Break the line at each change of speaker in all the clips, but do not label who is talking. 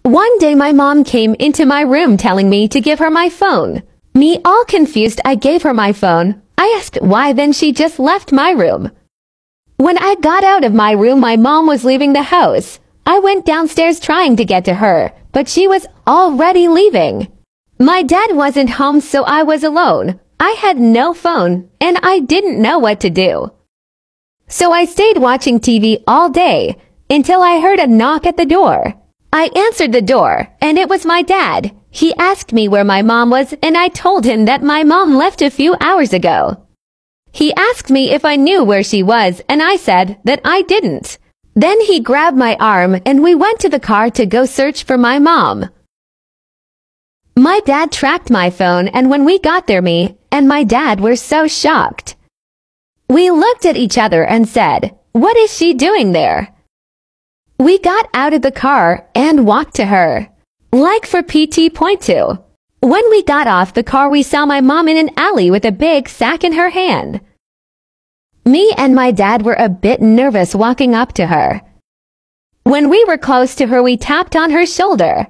One day my mom came into my room telling me to give her my phone. Me all confused, I gave her my phone. I asked why, then she just left my room. When I got out of my room, my mom was leaving the house. I went downstairs trying to get to her, but she was already leaving. My dad wasn't home, so I was alone. I had no phone, and I didn't know what to do. So I stayed watching TV all day, until I heard a knock at the door. I answered the door, and it was my dad. He asked me where my mom was, and I told him that my mom left a few hours ago. He asked me if I knew where she was, and I said that I didn't. Then he grabbed my arm, and we went to the car to go search for my mom. My dad tracked my phone, and when we got there, me and my dad were so shocked. We looked at each other and said, "What is she doing there?" We got out of the car and walked to her. Like for PT.2. When we got off the car, we saw my mom in an alley with a big sack in her hand. Me and my dad were a bit nervous walking up to her. When we were close to her, we tapped on her shoulder.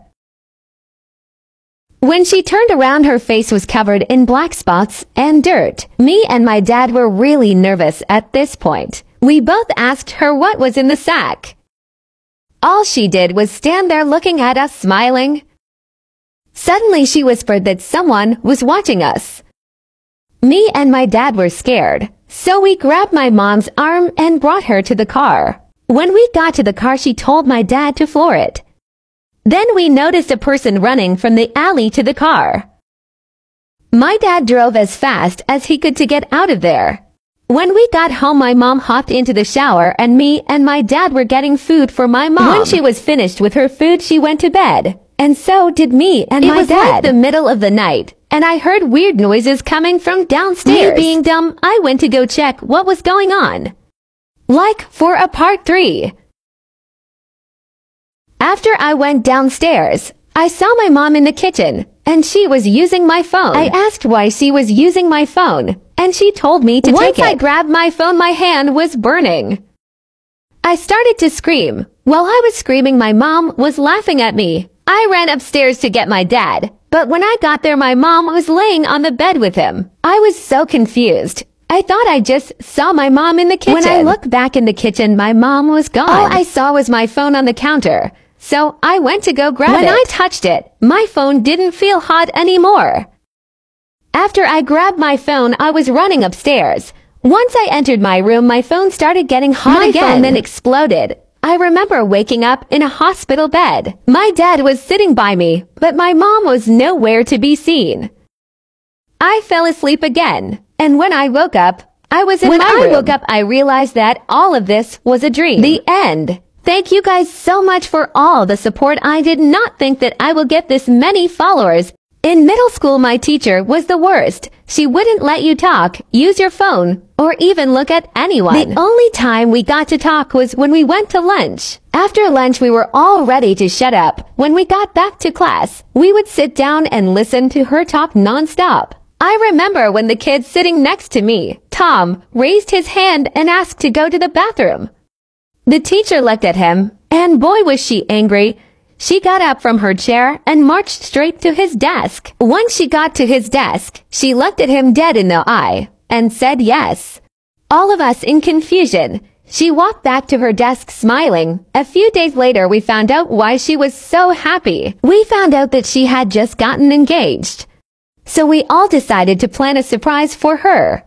When she turned around, her face was covered in black spots and dirt. Me and my dad were really nervous at this point. We both asked her what was in the sack. All she did was stand there looking at us, smiling. Suddenly she whispered that someone was watching us. Me and my dad were scared, so we grabbed my mom's arm and brought her to the car. When we got to the car, she told my dad to floor it. Then we noticed a person running from the alley to the car. My dad drove as fast as he could to get out of there. When we got home, my mom hopped into the shower, and me and my dad were getting food for my mom. When she was finished with her food, she went to bed. And so did me and my dad. It was like the middle of the night, and I heard weird noises coming from downstairs. Me being dumb, I went to go check what was going on. Like for a part 3. After I went downstairs, I saw my mom in the kitchen, and she was using my phone. I asked why she was using my phone, and she told me to take it. Once I grabbed my phone, my hand was burning. I started to scream. While I was screaming, my mom was laughing at me. I ran upstairs to get my dad, but when I got there, my mom was laying on the bed with him. I was so confused. I thought I just saw my mom in the kitchen. When I looked back in the kitchen, my mom was gone. All I saw was my phone on the counter, so I went to go grab it. When I touched it, my phone didn't feel hot anymore. After I grabbed my phone, I was running upstairs. Once I entered my room, my phone started getting hot again. My phone then exploded. I remember waking up in a hospital bed. My dad was sitting by me, but my mom was nowhere to be seen. I fell asleep again, and when I woke up, I was in my room. When I woke up, I realized that all of this was a dream. The end. Thank you guys so much for all the support. I did not think that I will get this many followers. In middle school, my teacher was the worst. She wouldn't let you talk, use your phone, or even look at anyone. The only time we got to talk was when we went to lunch. After lunch, we were all ready to shut up. When we got back to class, we would sit down and listen to her talk non-stop. I remember when the kid sitting next to me, Tom, raised his hand and asked to go to the bathroom. The teacher looked at him, and boy was she angry. She got up from her chair and marched straight to his desk. Once she got to his desk, she looked at him dead in the eye and said yes. All of us in confusion. She walked back to her desk smiling. A few days later, we found out why she was so happy. We found out that she had just gotten engaged. So we all decided to plan a surprise for her.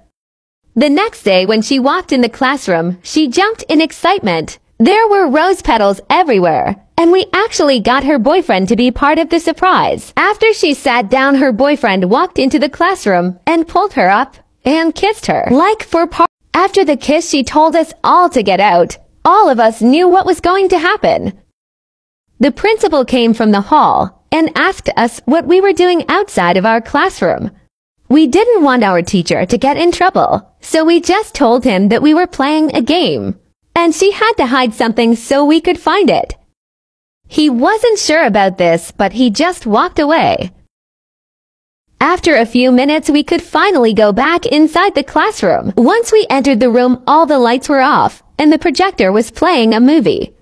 The next day, when she walked in the classroom, she jumped in excitement. There were rose petals everywhere, and we actually got her boyfriend to be part of the surprise. After she sat down, her boyfriend walked into the classroom and pulled her up and kissed her. After the kiss, she told us all to get out. All of us knew what was going to happen. The principal came from the hall and asked us what we were doing outside of our classroom. We didn't want our teacher to get in trouble, so we just told him that we were playing a game, and she had to hide something so we could find it. He wasn't sure about this, but he just walked away. After a few minutes, we could finally go back inside the classroom. Once we entered the room, all the lights were off, and the projector was playing a movie.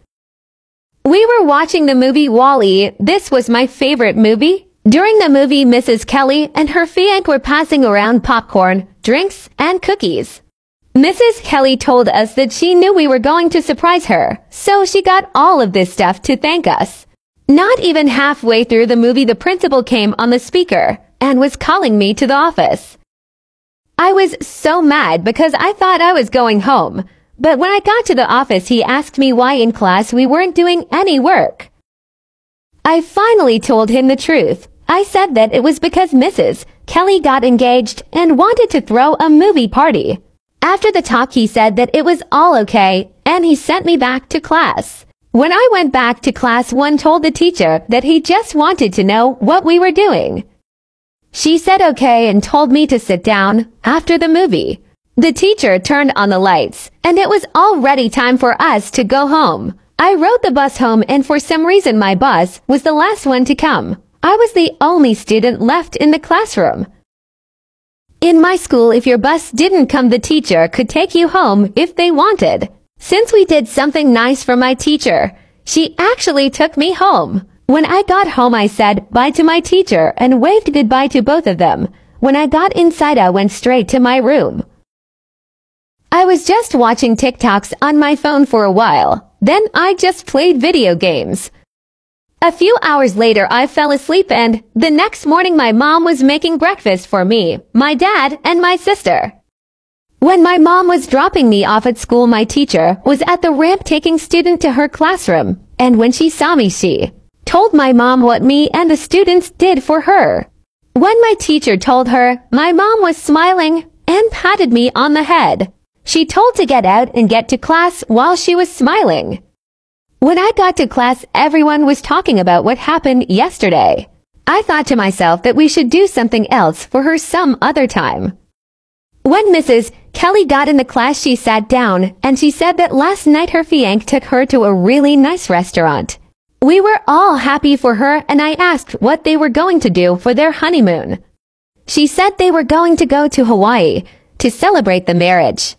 We were watching the movie WALL-E. This was my favorite movie. During the movie, Mrs. Kelly and her fiancé were passing around popcorn, drinks, and cookies. Mrs. Kelly told us that she knew we were going to surprise her, so she got all of this stuff to thank us. Not even halfway through the movie, the principal came on the speaker and was calling me to the office. I was so mad because I thought I was going home. But when I got to the office, he asked me why in class we weren't doing any work. I finally told him the truth. I said that it was because Mrs. Kelly got engaged and wanted to throw a movie party. After the talk, he said that it was all okay, and he sent me back to class. When I went back to class, one told the teacher that he just wanted to know what we were doing. She said okay and told me to sit down after the movie. The teacher turned on the lights, and it was already time for us to go home. I rode the bus home, and for some reason my bus was the last one to come. I was the only student left in the classroom. In my school, if your bus didn't come, the teacher could take you home if they wanted. Since we did something nice for my teacher, she actually took me home. When I got home, I said bye to my teacher and waved goodbye to both of them. When I got inside, I went straight to my room. I was just watching TikToks on my phone for a while. Then I just played video games. A few hours later, I fell asleep, and the next morning my mom was making breakfast for me, my dad, and my sister. When my mom was dropping me off at school, my teacher was at the ramp taking student to her classroom, and when she saw me, she told my mom what me and the students did for her. When my teacher told her, my mom was smiling and patted me on the head. She told to get out and get to class while she was smiling. When I got to class, everyone was talking about what happened yesterday. I thought to myself that we should do something else for her some other time. When Mrs. Kelly got in the class, she sat down and she said that last night her fiancé took her to a really nice restaurant. We were all happy for her, and I asked what they were going to do for their honeymoon. She said they were going to go to Hawaii to celebrate the marriage.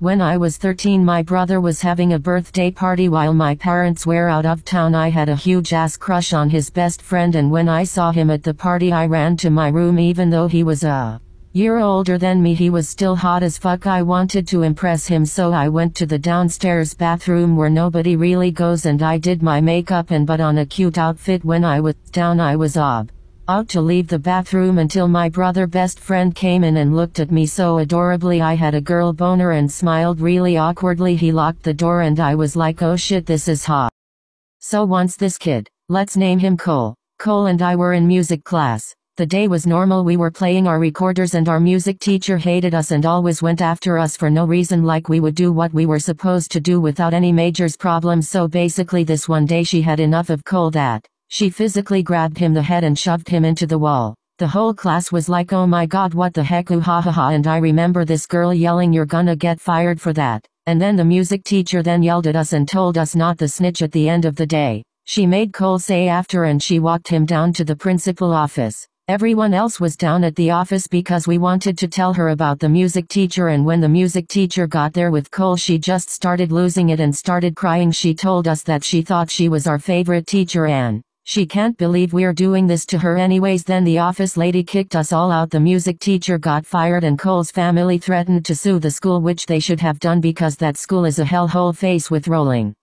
When I was 13, my brother was having a birthday party while my parents were out of town. I had a huge ass crush on his best friend, and when I saw him at the party, I ran to my room. Even though he was a year older than me, he was still hot as fuck. I wanted to impress him, so I went to the downstairs bathroom where nobody really goes, and I did my makeup and put on a cute outfit. When I was down, I was out to leave the bathroom until my brother best friend came in and looked at me so adorably. I had a girl boner and smiled really awkwardly. He locked the door and I was like, oh shit, this is hot. So once this kid, let's name him Cole and I were in music class. The day was normal. We were playing our recorders and our music teacher hated us and always went after us for no reason, like we would do what we were supposed to do without any major problems. So basically this one day she had enough of Cole that she physically grabbed him the head and shoved him into the wall. The whole class was like, oh my god, what the heck, ooh ha ha ha, and I remember this girl yelling, you're gonna get fired for that. And then the music teacher then yelled at us and told us not to snitch at the end of the day. She made Cole say after, and she walked him down to the principal office. Everyone else was down at the office because we wanted to tell her about the music teacher, and when the music teacher got there with Cole, she just started losing it and started crying. She told us that she thought she was our favorite teacher and she can't believe we're doing this to her anyways. Then the office lady kicked us all out. The music teacher got fired and Cole's family threatened to sue the school, which they should have done because that school is a hellhole faced with rolling